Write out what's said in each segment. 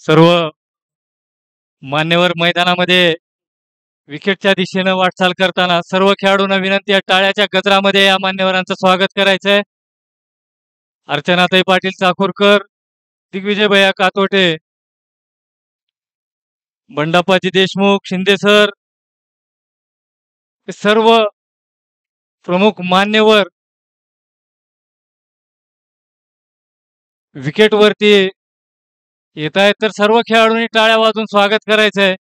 सर्व मान्यवर मैदानामध्ये विकेटच्या दिशेनं वाटचाल करताना सर्व खेळाडूंना विनंती आहे, टाळ्याच्या गजरामध्ये या मान्यवरांचं स्वागत करायचंय. अर्चनाताई पाटील चाकूरकर, दिग्विजय भैया कातोटे, बंडाप्पाजी देशमुख, शिंदे सर, सर्व प्रमुख मान्यवर विकेट वरती येत आहेत, तर सर्व खेळाडूंनी टाळ्या वाजून स्वागत करायचंय.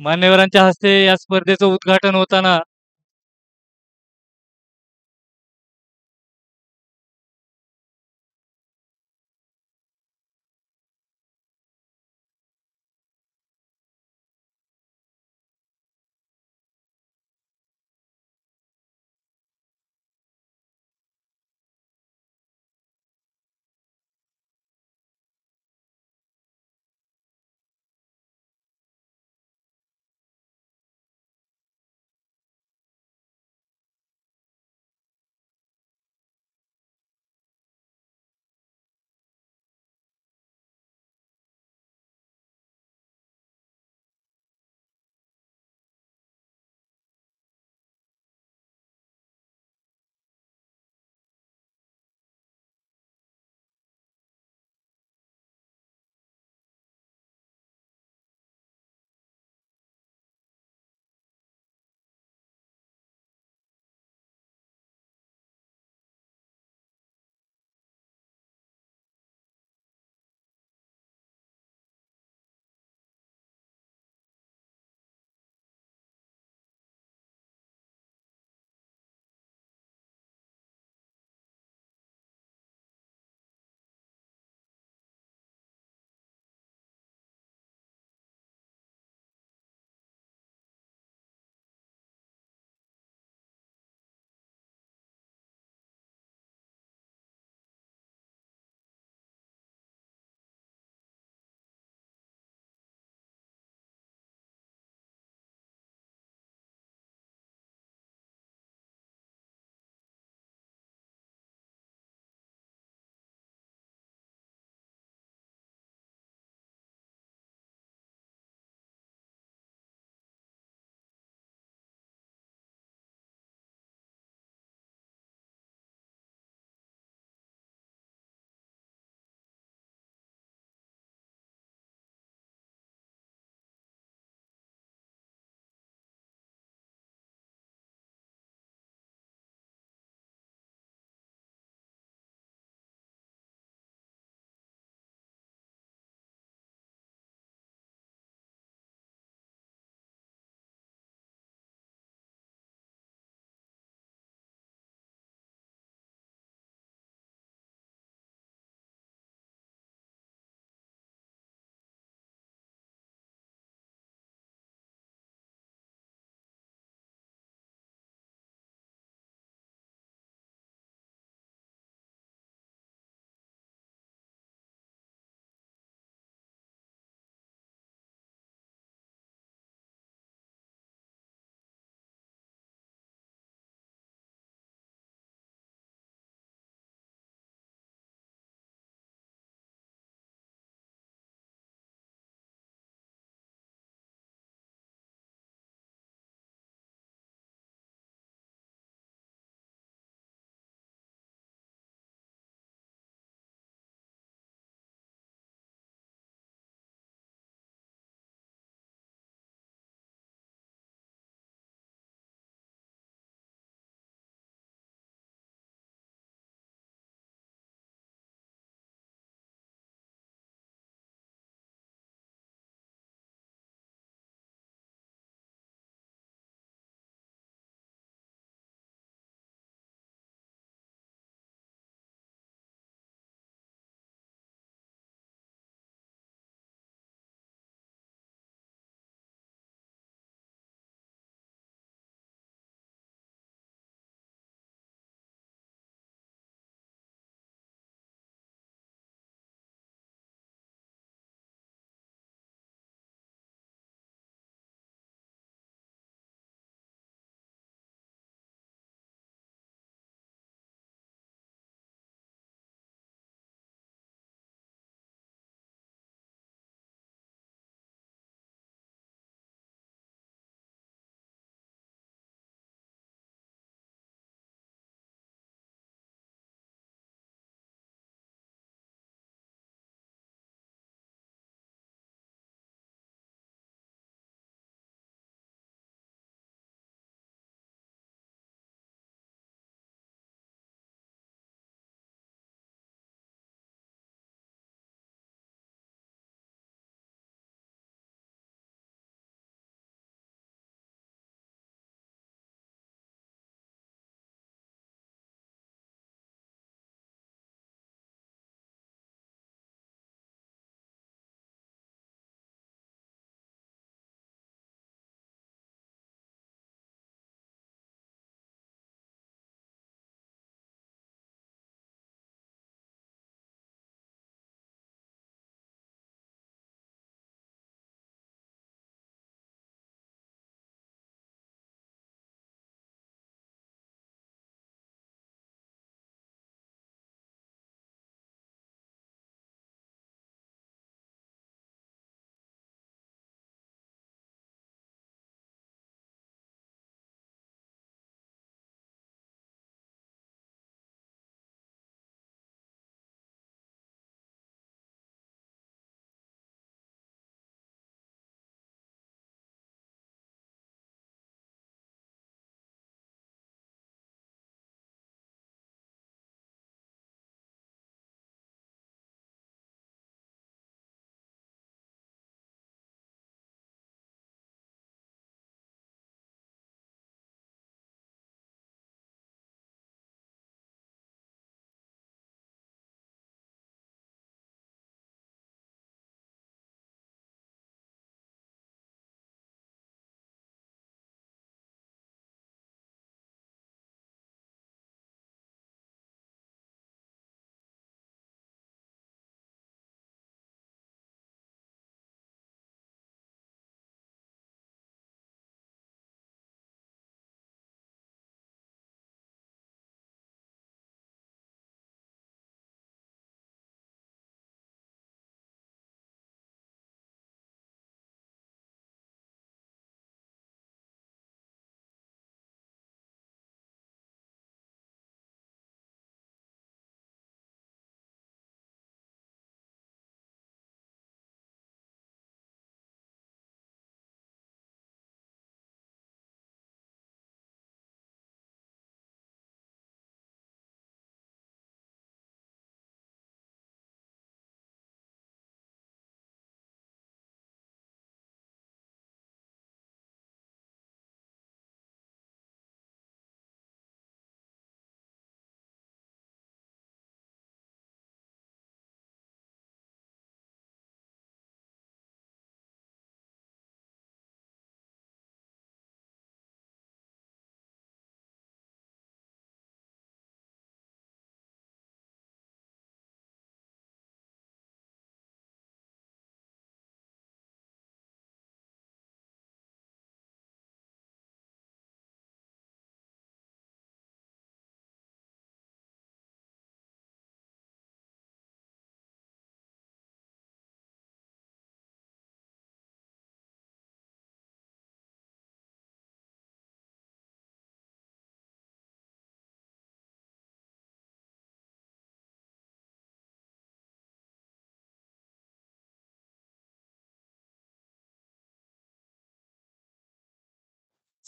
मान्यवरांच्या हस्ते या स्पर्धेचं उद्घाटन होताना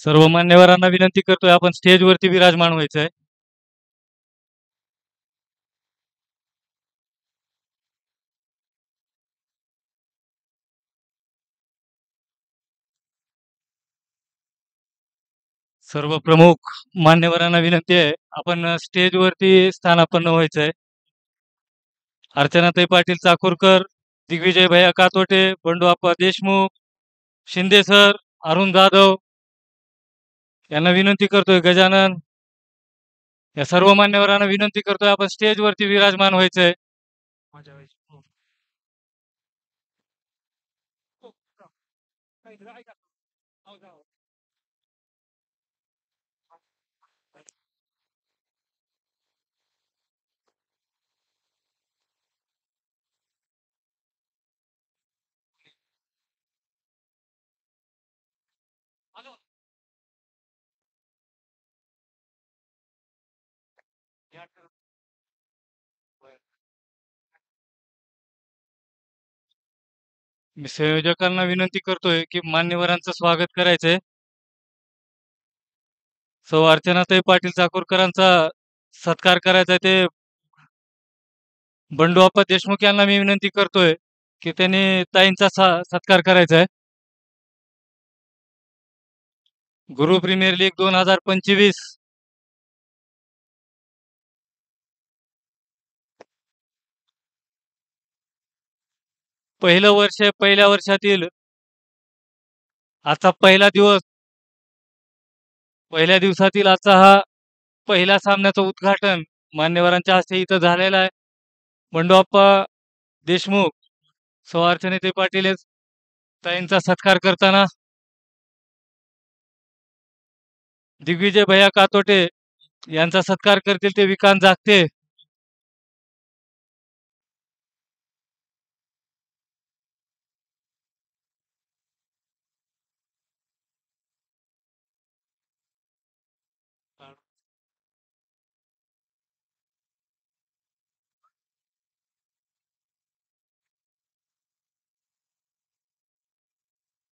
सर्व मान्यवरांना विनंती करतोय आपण स्टेजवरती विराजमान व्हायचंय. सर्व प्रमुख मान्यवरांना विनंती आहे आपण स्टेजवरती स्थानापन्न व्हायचंय. अर्चनाताई पाटील चाकूरकर, दिग्विजय भैया कातोटे, बंडू आप्पा देशमुख, शिंदे सर, अरुण जाधव यांना विनंती करतोय. गजानन या सर्व मान्यवरांना विनंती करतोय आपण स्टेजवरती विराजमान व्हायचंय. मी संयोजकांना विनंती करतोय की मान्यवरांचं स्वागत करायचंय. सौ अर्चनाताई पाटील चाकूरकरांचा सत्कार करायचा ते बंडू आप्पा देशमुख यांना मी विनंती करतोय की त्यांनी ताईंचा सत्कार करायचा आहे. गुरु प्रीमियर लीग 2025 पहिलं वर्ष, पहिल्या वर्षातील आजचा पहिला दिवस, पहिल्या दिवसातील आजचा हा पहिल्या सामन्याचं उद्घाटन मान्यवरांच्या हस्ते इथं झालेलं आहे. बंडू आप्पा देशमुख, सौ अर्चनाताई पाटील ताईंचा सत्कार करताना दिग्विजय भैया कातोटे यांचा सत्कार करतील ते विकांत जागते.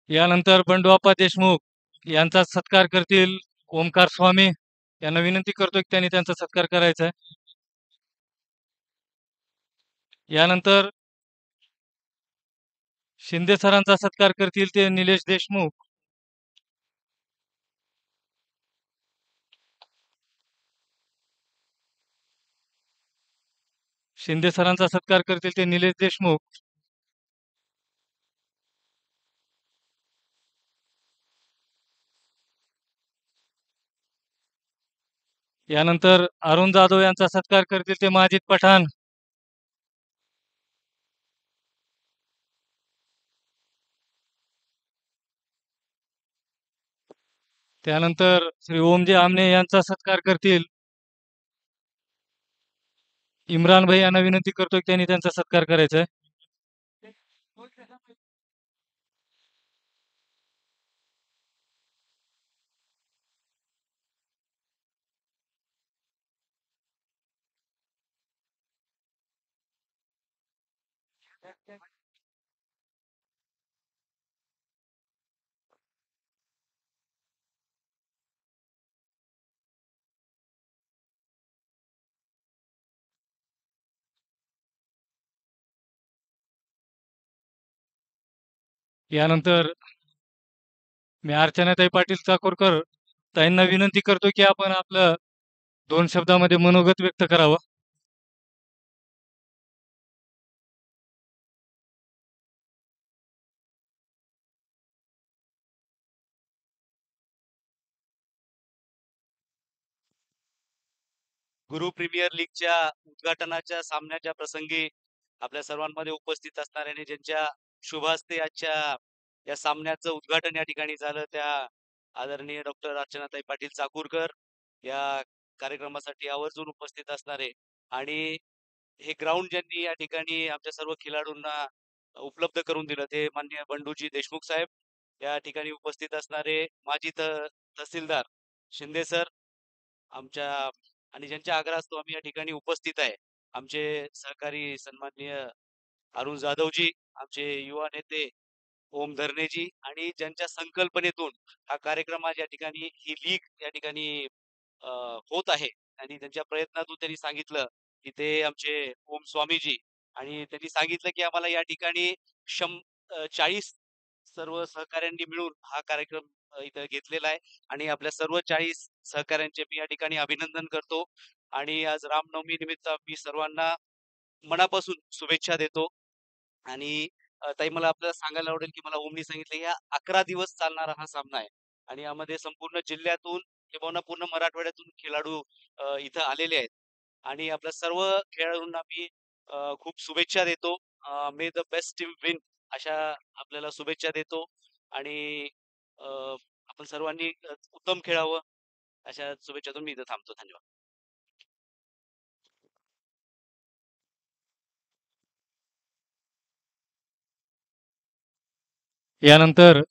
यानंतर बंडू आप्पा देशमुख यांचा सत्कार करतील ओमकार स्वामी. यांना विनंती करतो की त्यांनी त्यांचा सत्कार करायचा आहे. यानंतर शिंदे सरांचा सत्कार करतील ते निलेश देशमुख. शिंदे सरांचा सत्कार करतील ते निलेश देशमुख. यानंतर अरुण जाधव यांचा सत्कार करतील ते माजिद पठाण. त्यानंतर श्री ओमजी आमने यांचा सत्कार करतील इम्रान भाई. यांना विनंती करतो की त्यांनी त्यांचा सत्कार करायचा आहे. यानंतर मी अर्चनाताई पाटील चाकूरकर ताईंना विनंती करतो की आपण आपलं 2 शब्दामध्ये मनोगत व्यक्त करावं. गुरु प्रीमियर लीगच्या उद्घाटनाच्या सामन्याच्या प्रसंगी आपल्या सर्वांमध्ये उपस्थित असणारे आणि ज्यांच्या शुभ हस्ते आजच्या या सामन्याचं उद्घाटन या ठिकाणी झालं त्या आदरणीय डॉक्टर अर्चनाताई पाटील चाकूरकर या कार्यक्रमासाठी आवर्जून उपस्थित असणारे आणि हे ग्राउंड ज्यांनी या ठिकाणी आमच्या सर्व खेळाडूंना उपलब्ध करून दिलं ते माननीय बंडूजी देशमुख साहेब. या ठिकाणी उपस्थित असणारे माजी तहसीलदार शिंदे सर आमच्या आणि ज्यांच्या आग्रहास्तव आम्ही या ठिकाणी उपस्थित आहे आमचे सहकारी सन्माननीय अरुण जाधवजी, आमचे युवा नेते ओम धर्नेजी आणि ज्यांच्या संकल्पनेतून हा कार्यक्रम आज या ठिकाणी ही लीग या ठिकाणी होत आहे आणि त्यांच्या प्रयत्नातून त्यांनी सांगितलं की ते आमचे ओम स्वामीजी आणि त्यांनी सांगितलं की आम्हाला या ठिकाणी 40 सर्व सहकाऱ्यांनी मिळून हा कार्यक्रम इथं घेतलेला आहे आणि आपल्या सर्व 40 सहकाऱ्यांचे मी या ठिकाणी अभिनंदन करतो आणि आज रामनवमी निमित्त मी सर्वांना मनापासून शुभेच्छा देतो आणि ताई मला आपल्याला सांगायला आवडेल की मला ओमनी सांगितलं ह्या 11 दिवस चालणारा हा सामना आहे आणि यामध्ये संपूर्ण जिल्ह्यातून किंवा पूर्ण मराठवाड्यातून खेळाडू इथं आलेले आहेत आणि आपल्या सर्व खेळाडूंना मी खूप शुभेच्छा देतो. मे द बेस्ट टीम विन अशा आपल्याला शुभेच्छा देतो आणि अ, आपण सर्वांनी उत्तम खेळावं अशा शुभेच्छातून मी इथं थांबतो. धन्यवाद. यानंतर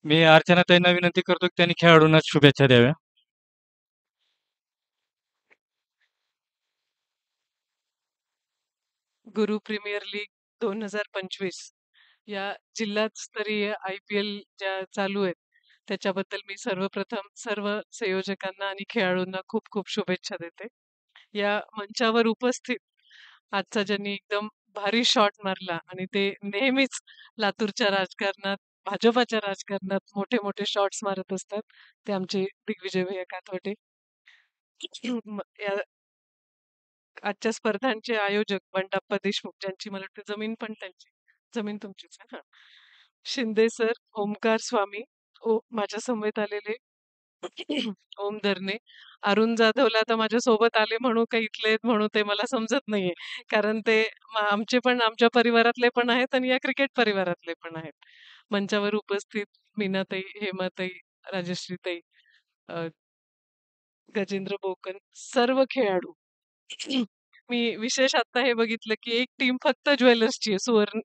मी अर्चनाताईंना विनंती करतो की त्यांनी खेळाडूंना शुभेच्छा द्याव्या. गुरु प्रीमियर लीग 2025 या जिल्हास्तरीय IPL ज्या चालू आहेत त्याच्याबद्दल मी सर्वप्रथम सर्व संयोजकांना आणि खेळाडूंना खूप खूप शुभेच्छा देते. या मंचावर उपस्थित आजचा ज्यांनी एकदम भारी शॉट मारला आणि ते नेहमीच लातूरच्या राजकारणात भाजपाच्या राजकारणात मोठे मोठे शॉट्स मारत असतात ते आमचे दिग्विजय भैया कातवटे. या आजच्या स्पर्धांचे आयोजक बंडाप्पा देशमुख ज्यांची मला वाटतं जमीन पण त्यांची जमीन तुमचीच आहे ना. शिंदे सर, ओमकार स्वामी, माझ्या समवेत आलेले ओम धरणे, अरुण जाधवला आता माझ्या सोबत आले म्हणू का इथले आहेत म्हणू ते मला समजत नाहीये. कारण ते आमचे पण आमच्या परिवारातले पण आहेत आणि या क्रिकेट परिवारातले पण आहेत. मंचावर उपस्थित मीनाताई, हेमाताई, राजश्रीताई, अ, गजेंद्र बोकन, सर्व खेळाडू. मी विशेष आता हे बघितलं की एक टीम फक्त ज्वेलर्सची आहे. सुवर्ण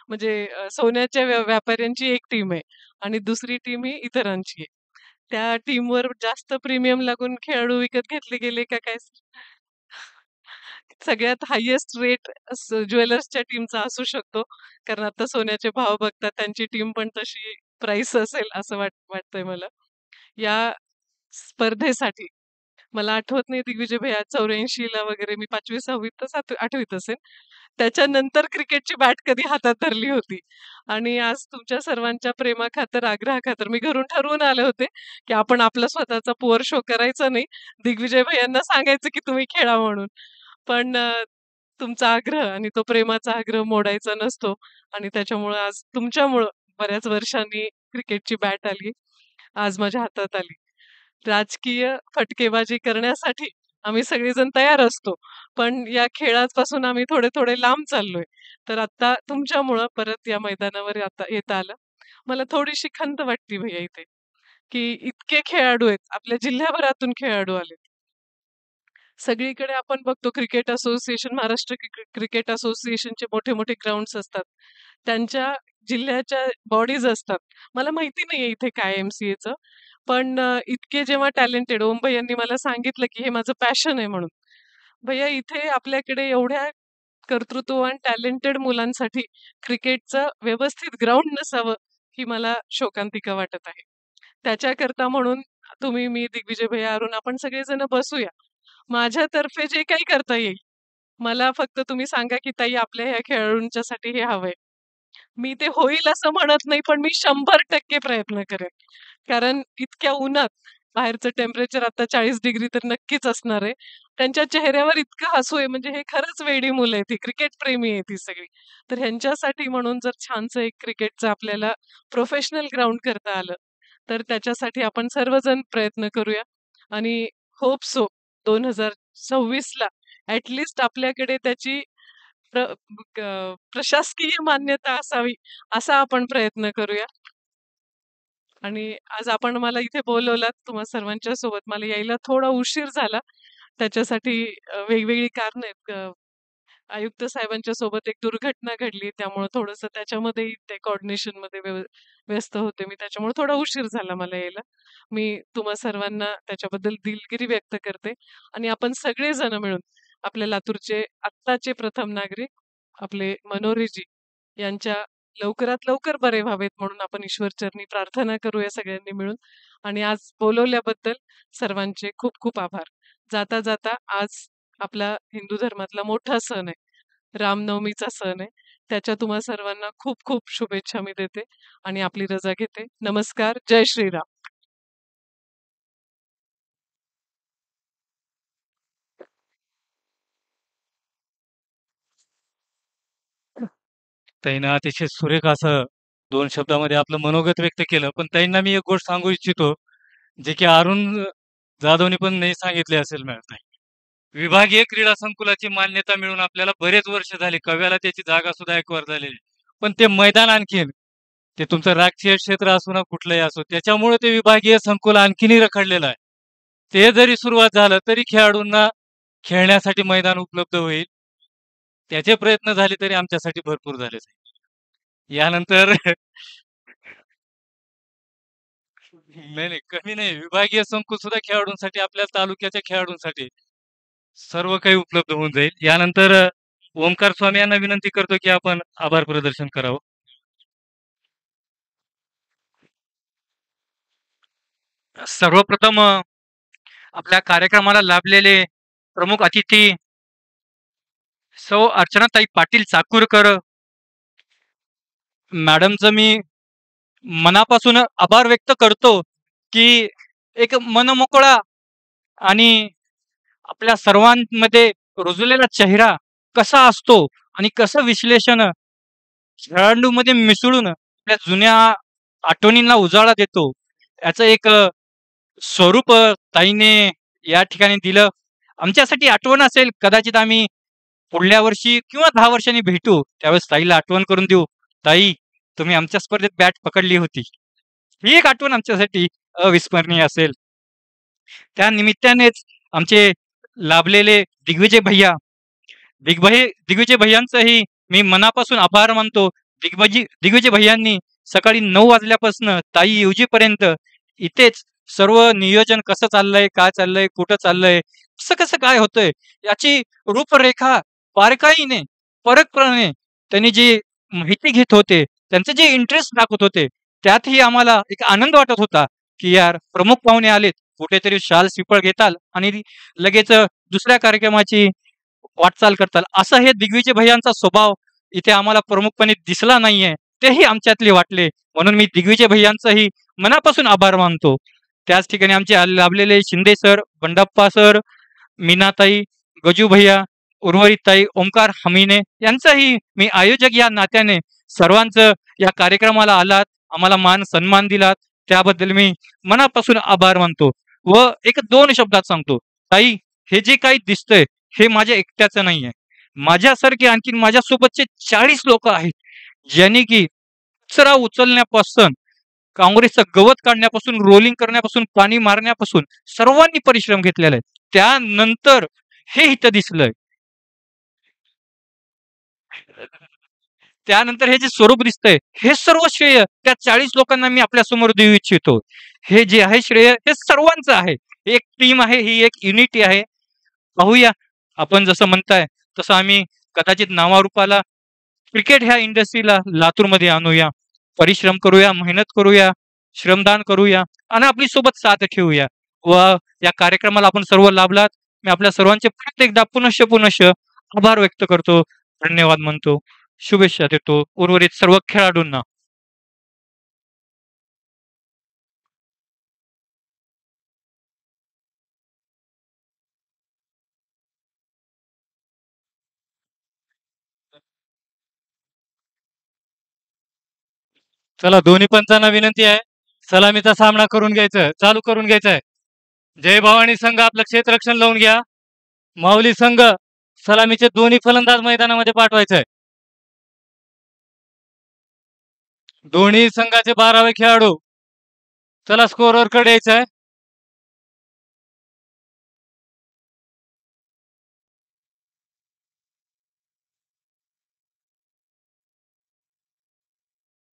म्हणजे सोन्याच्या व्यापाऱ्यांची एक टीम आहे आणि दुसरी टीम ही इतरांची आहे. त्या टीमवर जास्त प्रीमियम लागून खेळाडू विकत घेतले गेले का काय? सगळ्यात हायेस्ट रेट ज्वेलर्सच्या टीमचा असू शकतो. कारण आता सोन्याचे भाव बघतात त्यांची टीम पण तशी प्राइस असेल असं वाटतंय मला. या स्पर्धेसाठी मला आठवत नाही दिग्विजय भैया 84 ला वगैरे मी 5वी 6वीत तर 8वीत असेल. त्याच्यानंतर क्रिकेटची बॅट कधी हातात धरली होती आणि आज तुमच्या सर्वांच्या प्रेमाखातर, आग्रहाखातर मी घरून ठरवून आले होते, की आपण आपला स्वतःचा पुअर शो करायचा नाही. दिग्विजय भैयांना सांगायचं की तुम्ही खेळा म्हणून. पण तुमचा आग्रह आणि तो प्रेमाचा आग्रह मोडायचा नसतो आणि त्याच्यामुळं आज तुमच्यामुळं बऱ्याच वर्षांनी क्रिकेटची बॅट आली. आज माझ्या हातात आली. राजकीय फटकेबाजी करण्यासाठी आम्ही सगळेजण तयार असतो. पण या खेळापासून आम्ही थोडे लांब चाललोय. तर आता तुमच्यामुळं परत या मैदानावर आता येता आलं. मला थोडीशी खंत वाटते भैया इथे, की इतके खेळाडू आहेत. आपल्या जिल्ह्याभरातून खेळाडू आलेत. सगळीकडे आपण बघतो क्रिकेट असोसिएशन, महाराष्ट्र क्रिकेट असोसिएशनचे मोठे-मोठे ग्राउंड्स असतात. त्यांच्या जिल्ह्याच्या बॉडीज असतात. मला माहिती नाहीये इथे काय MCAचं. पण इतके जेव्हा टॅलेंटेड ओम भैयांनी मला सांगितलं, की हे माझं पॅशन आहे म्हणून. भैया इथे आपल्याकडे एवढ्या कर्तृत्ववान टॅलेंटेड मुलांसाठी क्रिकेटचं व्यवस्थित ग्राउंड नसावं, ही मला शोकांतिका वाटत आहे. त्याच्याकरता म्हणून तुम्ही, मी, दिग्विजय भैया, अरुण आपण सगळेजण बसूया. माझ्यातर्फे जे काही करता येईल, मला फक्त तुम्ही सांगा, की ताई आपल्या ह्या खेळाडूंच्यासाठी हे हवंय. मी ते होईल असं म्हणत नाही, पण मी 100% प्रयत्न करेन. कारण इतक्या उन्हात बाहेरचं टेम्परेचर आता 40 डिग्री तर नक्कीच असणार आहे. त्यांच्या चेहऱ्यावर इतकं हसू आहे म्हणजे हे खरंच वेडी मुलं आहेत ही, क्रिकेट प्रेमी आहेत ही सगळी. तर ह्यांच्यासाठी म्हणून जर छानसं एक क्रिकेटचं आपल्याला प्रोफेशनल ग्राउंड करता आलं, तर त्याच्यासाठी आपण सर्वजण प्रयत्न करूया आणि होप सो 2026 ला आपल्याकडे त्याची प्र प्रशासकीय मान्यता असावी, असा आपण प्रयत्न करूया. आणि आज आपण मला इथे बोलवलात तुम्हा सर्वांच्या सोबत. मला यायला थोडा उशीर झाला. त्याच्यासाठी वेगवेगळी कारणं आहेत. आयुक्त साहेबांच्या सोबत एक दुर्घटना घडली. त्यामुळे थोडंसं त्याच्यामध्येही ते कोऑर्डिनेशनमध्ये व्यस्त होते मी. त्याच्यामुळे थोडा उशीर झाला मला यायला. मी तुम्हा सर्वांना त्याच्याबद्दल दिलगिरी व्यक्त करते आणि आपण सगळेजण मिळून आपल्या लातूरचे आत्ताचे प्रथम नागरिक आपले मनोहरीजी यांच्या लवकरात लवकर बरे व्हावेत म्हणून आपण ईश्वरचरणी प्रार्थना करूया सगळ्यांनी मिळून. आणि आज बोलवल्याबद्दल सर्वांचे खूप खूप आभार. जाता जाता आज आपला हिंदू धर्मातला मोठा सण आहे, रामनवमीचा सण आहे. त्याच्या तुम्हा सर्वांना खूप खूप शुभेच्छा मी देते आणि आपली रजा घेते. नमस्कार. जय श्रीराम. ताईनं अतिशय सुरेख असं 2 शब्दामध्ये आपलं मनोगत व्यक्त केलं. पण ताईंना मी एक गोष्ट सांगू इच्छितो, जे की अरुण जाधवनी पण नाही सांगितले असेल मॅडम. विभागीय क्रीडा संकुलाची मान्यता मिळून आपल्याला बरेच वर्ष झाली. कव्याला त्याची जागा सुद्धा एक्वायर झालेली. पण ते मैदान आणखीन ते तुमचं राजकीय क्षेत्र असो ना कुठलंही असो, त्याच्यामुळे ते विभागीय संकुल आणखीनही रखडलेलं आहे. ते जरी सुरुवात झालं तरी खेळाडूंना खेळण्यासाठी मैदान उपलब्ध होईल. त्याचे प्रयत्न झाले तरी आमच्यासाठी भरपूर झाले. यानंतर नाही, नाही, कमी नाही. विभागीय संकुल सुद्धा खेळाडूंसाठी, आपल्या तालुक्याच्या खेळाडूंसाठी सर्व काही उपलब्ध होऊन जाईल. यानंतर ओमकार स्वामी यांना विनंती करतो की आपण आभार प्रदर्शन करावं. सर्वप्रथम आपल्या कार्यक्रमाला लाभलेले प्रमुख अतिथी सौ अर्चनाताई पाटील चाकूरकर मॅडमचं मी मनापासून आभार व्यक्त करतो की एक मनमोकळा आणि आपल्या सर्वांमध्ये रुजलेला चेहरा कसा असतो आणि कसं विश्लेषण खेळाडूमध्ये मिसळून आपल्या जुन्या आठवणींना उजाळा देतो, याचं एक स्वरूप ताईने या ठिकाणी दिलं. आमच्यासाठी आठवण असेल, कदाचित आम्ही पुढल्या वर्षी किंवा 10 वर्षांनी भेटू, त्यावेळेस ताईला आठवण करून देऊ, ताई तुम्ही आमच्या स्पर्धेत बॅट पकडली होती. ही एक आठवण आमच्यासाठी अविस्मरणीय असेल. त्या निमित्तानेच आमचे लाभलेले दिग्विजय भैयांचंही मी मनापासून आभार मानतो. दिग्विजय भैयांनी सकाळी 9 वाजल्यापासून ताई येऊजीपर्यंत इथेच सर्व नियोजन कसं चाललंय, काय चाललंय, कुठं चाललंय, कसं काय होतंय याची रूपरेखा बारकाईने परखपणे त्यांनी जी माहिती घेत होते, त्यांचे जे इंटरेस्ट दाखवत होते, त्यातही आम्हाला एक आनंद वाटत होता की यार प्रमुख पाहुणे आलेत, कुठेतरी शाल सिपळ घेताल आणि लगेच दुसऱ्या कार्यक्रमाची वाटचाल करताल. असा हे दिग्विजय भैयांचा स्वभाव इथे आम्हाला प्रमुखपणे दिसला नाहीये, तेही आमच्यातले वाटले. म्हणून मी दिग्विजय भैयांचाही मनापासून आभार मानतो. त्याच ठिकाणी आमचे लाभलेले शिंदे सर, बंडप्पा सर, मीनाताई, गजू भैया, उर्वरितताई, ओमकार हमीने यांचाही मी आयोजक या नात्याने सर्वांचं या कार्यक्रमाला आलात, आम्हाला मान सन्मान दिलात, त्याबद्दल मी मनापासून आभार मानतो. व एक 2 शब्दात सांगतो, ताई हे जे काही दिसतंय हे माझ्या एकट्याचं नाहीये. माझ्यासारखे आणखीन माझ्यासोबतचे 40 लोक आहेत, ज्यांनी की कचरा उचलण्यापासून, काँग्रेसचं गवत काढण्यापासून, रोलिंग करण्यापासून, पाणी मारण्यापासून सर्वांनी परिश्रम घेतलेला आहे. त्यानंतर हे इथं दिसलंय. त्यानंतर हे जे स्वरूप दिसतंय, हे सर्व श्रेय त्या 40 लोकांना मी आपल्या समोर देऊ इच्छितो. हे जे आहे श्रेय हे सर्वांचं आहे. एक टीम आहे, ही एक युनिटी आहे. पाहूया, आपण जसं म्हणताय तसं आम्ही कदाचित नावारूपाला क्रिकेट ह्या इंडस्ट्रीला लातूरमध्ये आणूया, परिश्रम करूया, मेहनत करूया, श्रमदान करूया आणि आपली सोबत साथ ठेवूया. व या कार्यक्रमाला आपण सर्व लाभलात. मी आपल्या सर्वांचे परत एकदा पुनश्च आभार व्यक्त करतो, धन्यवाद म्हणतो, शुभेच्छा देतो उर्वरित सर्व खेळाडूंना. चला, दोन्ही पंचांना विनंती आहे, सलामीचा सामना करून घ्यायचा, चालू करून घ्यायचा आहे. जय भवानी संघ आपलं क्षेत्ररक्षण लावून घ्या. माऊली संघ सलामीचे दोन्ही फलंदाज मैदानामध्ये पाठवायचे आहे. दोन्ही संघाचे 12वे खेळाडू चला स्कोअरवर कडे यायचं आहे.